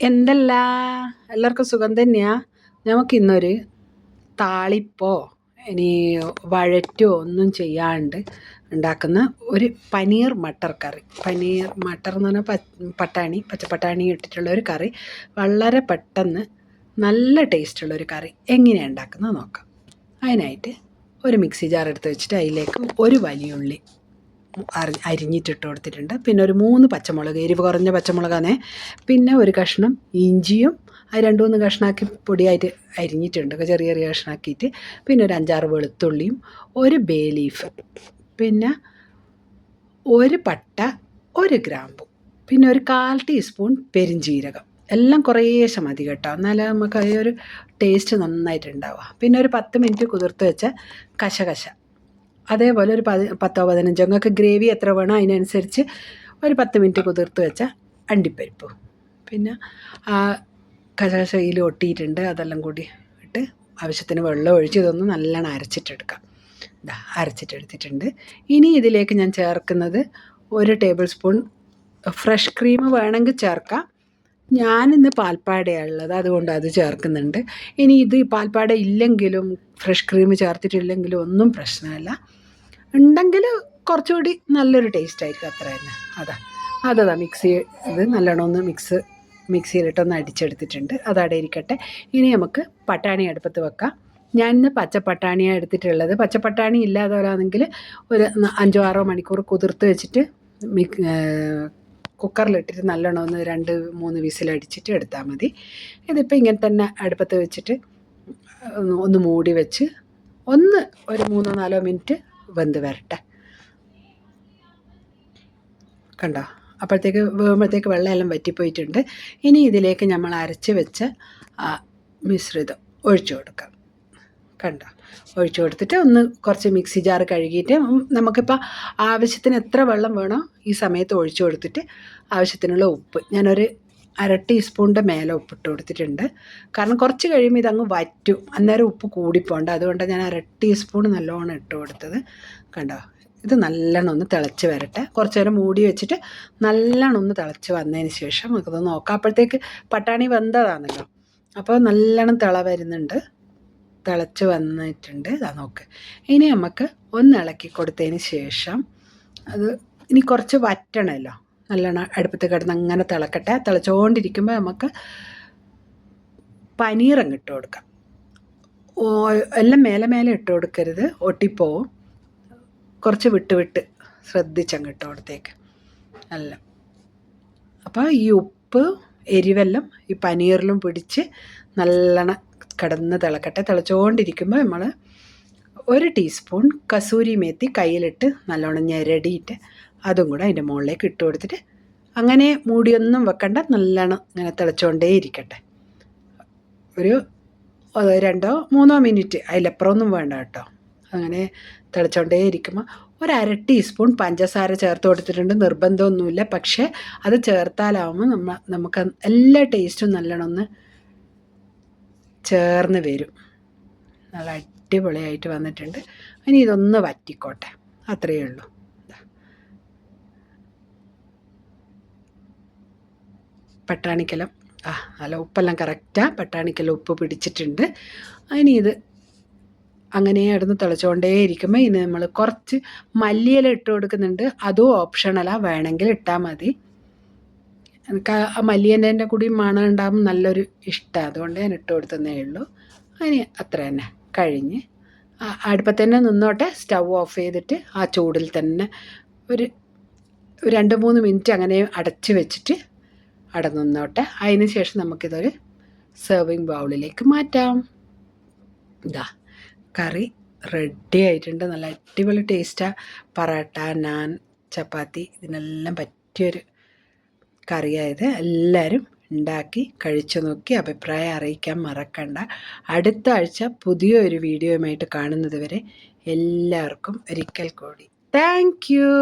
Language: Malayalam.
എന്തല്ല എല്ലാവർക്കും സുഖം തന്നെയാ. നമുക്കിന്നൊരു താളിപ്പോ ഇനി വഴറ്റോ ഒന്നും ചെയ്യാണ്ട് ഉണ്ടാക്കുന്ന ഒരു പനീർ മട്ടർ കറി. പനീർ മട്ടർ എന്ന് പറഞ്ഞാൽ പച്ചപ്പട്ടാണി ഇട്ടിട്ടുള്ള ഒരു കറി. വളരെ പെട്ടെന്ന് നല്ല ടേസ്റ്റുള്ളൊരു കറി എങ്ങനെയാണ് ഉണ്ടാക്കുന്നത് നോക്കാം. അതിനായിട്ട് ഒരു മിക്സി ജാർ എടുത്ത് വെച്ചിട്ട് അതിലേക്ക് ഒരു വലിയ ഉള്ളി അരിഞ്ഞിട്ടിട്ട് കൊടുത്തിട്ടുണ്ട്. പിന്നെ ഒരു 3 പച്ചമുളക്, എരിവ് കുറഞ്ഞ പച്ചമുളകാണേ. പിന്നെ ഒരു കഷ്ണം ഇഞ്ചിയും അത് 2-3 കഷ്ണമാക്കി പൊടിയായിട്ട് അരിഞ്ഞിട്ടുണ്ട്, ചെറിയ ചെറിയ കഷ്ണമാക്കിയിട്ട്. പിന്നെ ഒരു 5-6 വെളുത്തുള്ളിയും ഒരു ബേ ലീഫ്, പിന്നെ ഒരു പട്ട, ഒരു ഗ്രാമ്പു, പിന്നെ ഒരു 1/4 ടീസ്പൂൺ പെരിഞ്ജീരകം. എല്ലാം കുറേശ്ശെ മതി കേട്ടോ, എന്നാലേ നമുക്ക് ആ ഒരു ടേസ്റ്റ് നന്നായിട്ടുണ്ടാവുക. പിന്നെ ഒരു 10 മിനിറ്റ് കുതിർത്ത് വെച്ച കശകശ, അതേപോലെ ഒരു 10-15 നിങ്ങൾക്ക് ഗ്രേവി എത്ര വേണോ അതിനനുസരിച്ച് ഒരു 10 മിനിറ്റ് കുതിർത്ത് വെച്ച അണ്ടിപ്പരിപ്പ്. പിന്നെ ആ കശകശയിൽ ഒട്ടിയിട്ടുണ്ട്, അതെല്ലാം കൂടി ഇട്ട് ആവശ്യത്തിന് വെള്ളം ഒഴിച്ച് ഇതൊന്ന് നല്ലോണം അരച്ചിട്ടെടുക്കാം. അരച്ചിട്ടെടുത്തിട്ടുണ്ട്. ഇനി ഇതിലേക്ക് ഞാൻ ചേർക്കുന്നത് 1 ടേബിൾ സ്പൂൺ ഫ്രഷ് ക്രീം വേണമെങ്കിൽ ചേർക്കാം. ഞാനിന്ന് പാൽപ്പാടയാണ് ഉള്ളത്, അതുകൊണ്ട് അത് ചേർക്കുന്നുണ്ട്. ഇനി ഇത് പാൽപ്പാട ഇല്ലെങ്കിലും ഫ്രഷ് ക്രീം ചേർത്തിട്ടില്ലെങ്കിലും ഒന്നും പ്രശ്നമല്ല. ഉണ്ടെങ്കിൽ കുറച്ചുകൂടി നല്ലൊരു ടേസ്റ്റ് ആയിരിക്കും, അത്ര തന്നെ. അതാ മിക്സി ഇത് നല്ലോണം ഒന്ന് മിക്സിയിലിട്ടൊന്ന് അടിച്ചെടുത്തിട്ടുണ്ട്. അതവിടെ ഇരിക്കട്ടെ. ഇനി നമുക്ക് പട്ടാണി അടുപ്പത്ത് വെക്കാം. ഞാൻ ഇന്ന് പച്ചപ്പട്ടാണിയാണ് എടുത്തിട്ടുള്ളത്. പച്ചപ്പട്ടാണി ഇല്ലാത്തവരാണെങ്കിൽ ഒരു 5-6 മണിക്കൂർ കുതിർത്ത് വെച്ചിട്ട് കുക്കറിലിട്ടിട്ട് നല്ലോണം ഒന്ന് 2-3 വിസിലടിച്ചിട്ട് എടുത്താൽ മതി. ഇതിപ്പോൾ ഇങ്ങനെ തന്നെ അടുപ്പത്ത് വെച്ചിട്ട് ഒന്ന് മൂടി വെച്ച് ഒരു 3-4 മിനിറ്റ് വെന്ത് വരട്ടെ. കണ്ടോ, വേകുമ്പോഴത്തേക്ക് വെള്ളമെല്ലാം വറ്റിപ്പോയിട്ടുണ്ട്. ഇനി ഇതിലേക്ക് നമ്മൾ അരച്ച് വെച്ച മിശ്രിതം ഒഴിച്ചു കൊടുക്കാം. കണ്ടോ, ഒഴിച്ചു കൊടുത്തിട്ട് കുറച്ച് മിക്സി ജാർ കഴുകിയിട്ട് നമുക്കിപ്പോൾ ആവശ്യത്തിന് എത്ര വെള്ളം വേണോ ഈ സമയത്ത് ഒഴിച്ചു കൊടുത്തിട്ട് ആവശ്യത്തിനുള്ള ഉപ്പ്, ഞാനൊരു 1/2 ടീസ്പൂണിൻ്റെ മേലെ ഉപ്പിട്ട് കൊടുത്തിട്ടുണ്ട്. കാരണം കുറച്ച് കഴിയുമ്പോൾ ഇതങ്ങ് വറ്റും, അന്നേരം ഉപ്പ് കൂടിപ്പോണ്ട, അതുകൊണ്ട് ഞാൻ 1/2 ടീസ്പൂൺ നല്ലോണം ഇട്ട് കൊടുത്തത്. കണ്ടോ, ഇത് നല്ലോണം ഒന്ന് തിളച്ച് വരട്ടെ. കുറച്ച് നേരം മൂടി വെച്ചിട്ട് നല്ലോണം ഒന്ന് തിളച്ച് വന്നതിന് ശേഷം നമുക്കത് നോക്കാം. അപ്പോഴത്തേക്ക് പട്ടാണി വെന്തതാണല്ലോ, അപ്പോൾ നല്ലോണം വരുന്നുണ്ട്, തിളച്ച് വന്നിട്ടുണ്ട്. നോക്ക്. ഇനി നമുക്ക് ഒന്ന് ഇളക്കി കൊടുത്തതിന് ശേഷം ഇനി കുറച്ച് വറ്റണമല്ലോ, നല്ലോണം അടുപ്പത്ത് കിടന്ന് അങ്ങനെ തിളക്കട്ടെ. തിളച്ചുകൊണ്ടിരിക്കുമ്പോൾ നമുക്ക് പനീർ ഇട്ട് കൊടുക്കാം. എല്ലാം മേലെ ഇട്ട് കൊടുക്കരുത്, ഒട്ടിപ്പോവും. കുറച്ച് വിട്ട് ശ്രദ്ധിച്ചങ്ങ് ഇട്ട് കൊടുത്തേക്ക് നല്ല. അപ്പോൾ ഈ ഉപ്പ് എരിവെല്ലാം ഈ പനീറിലും പിടിച്ച് നല്ലോണം കിടന്ന് തിളക്കട്ടെ. തിളച്ചുകൊണ്ടിരിക്കുമ്പോൾ നമ്മൾ 1 ടീസ്പൂൺ കസൂരി മേത്തി കയ്യിലിട്ട് നല്ലോണം ഞെരടിയിട്ട് അതും കൂടെ അതിൻ്റെ മുകളിലേക്ക് ഇട്ട് കൊടുത്തിട്ട് അങ്ങനെ മൂടിയൊന്നും വെക്കണ്ട, നല്ലോണം ഇങ്ങനെ തിളച്ചുകൊണ്ടേ ഇരിക്കട്ടെ. ഒരു 2-3 മിനിറ്റ്, അതിലപ്പുറമൊന്നും വേണ്ട കേട്ടോ. അങ്ങനെ തിളച്ചുകൊണ്ടേ ഇരിക്കുമ്പോൾ 1/2 ടീസ്പൂൺ പഞ്ചസാര ചേർത്ത് കൊടുത്തിട്ടുണ്ട്. നിർബന്ധമൊന്നുമില്ല, പക്ഷേ അത് ചേർത്താലാവുമ്പോൾ നമുക്ക് എല്ലാ ടേസ്റ്റും നല്ലോണം ഒന്ന് ചേർന്ന് വരും. നല്ല അടിപൊളിയായിട്ട് വന്നിട്ടുണ്ട്. ഇനി ഇതൊന്ന് വറ്റിക്കോട്ടെ, അത്രയേ ഉള്ളൂ. പട്ടാണിക്കെല്ലാം നല്ല ഉപ്പെല്ലാം കറക്റ്റാണ്, പട്ടാണിക്കെല്ലാം ഉപ്പ് പിടിച്ചിട്ടുണ്ട്. ഇനി ഇത് അങ്ങനെ കിടന്ന് തിളച്ചുകൊണ്ടേ ഇരിക്കുമ്പോൾ ഇനി നമ്മൾ കുറച്ച് മല്ലിയില ഇട്ട് കൊടുക്കുന്നുണ്ട്. അതും ഓപ്ഷണലാണ്, വേണമെങ്കിൽ ഇട്ടാൽ മതി. എനിക്ക് ആ മല്ലിയേൻ്റെ കൂടി മണം ഉണ്ടാകുമ്പോൾ നല്ലൊരു ഇഷ്ടമാണ്, അതുകൊണ്ട് ഞാൻ ഇട്ട് കൊടുത്തതേ ഉള്ളൂ. അതിന് അത്ര തന്നെ കഴിഞ്ഞ് അടുപ്പത്ത് തന്നെ നിന്നോട്ടെ. സ്റ്റൗ ഓഫ് ചെയ്തിട്ട് ആ ചൂടിൽ തന്നെ ഒരു 2-3 മിനിറ്റ് അങ്ങനെ അടച്ച് വെച്ചിട്ട് അവിടെ നിന്നോട്ടെ. അതിന് ശേഷം നമുക്കിതൊരു സെർവിങ് ബൗളിലേക്ക് മാറ്റാം. കറി റെഡി ആയിട്ടുണ്ട്. നല്ല അടിപൊളി ടേസ്റ്റാണ്. പൊറോട്ട, നാൻ, ചപ്പാത്തി ഇതിനെല്ലാം പറ്റിയൊരു കറിയായത്. എല്ലാവരും ഉണ്ടാക്കി കഴിച്ചു നോക്കി അഭിപ്രായം അറിയിക്കാൻ മറക്കണ്ട. അടുത്ത ആഴ്ച പുതിയൊരു വീഡിയോയുമായിട്ട് കാണുന്നത് വരെ എല്ലാവർക്കും ഒരിക്കൽ കൂടി താങ്ക് യു.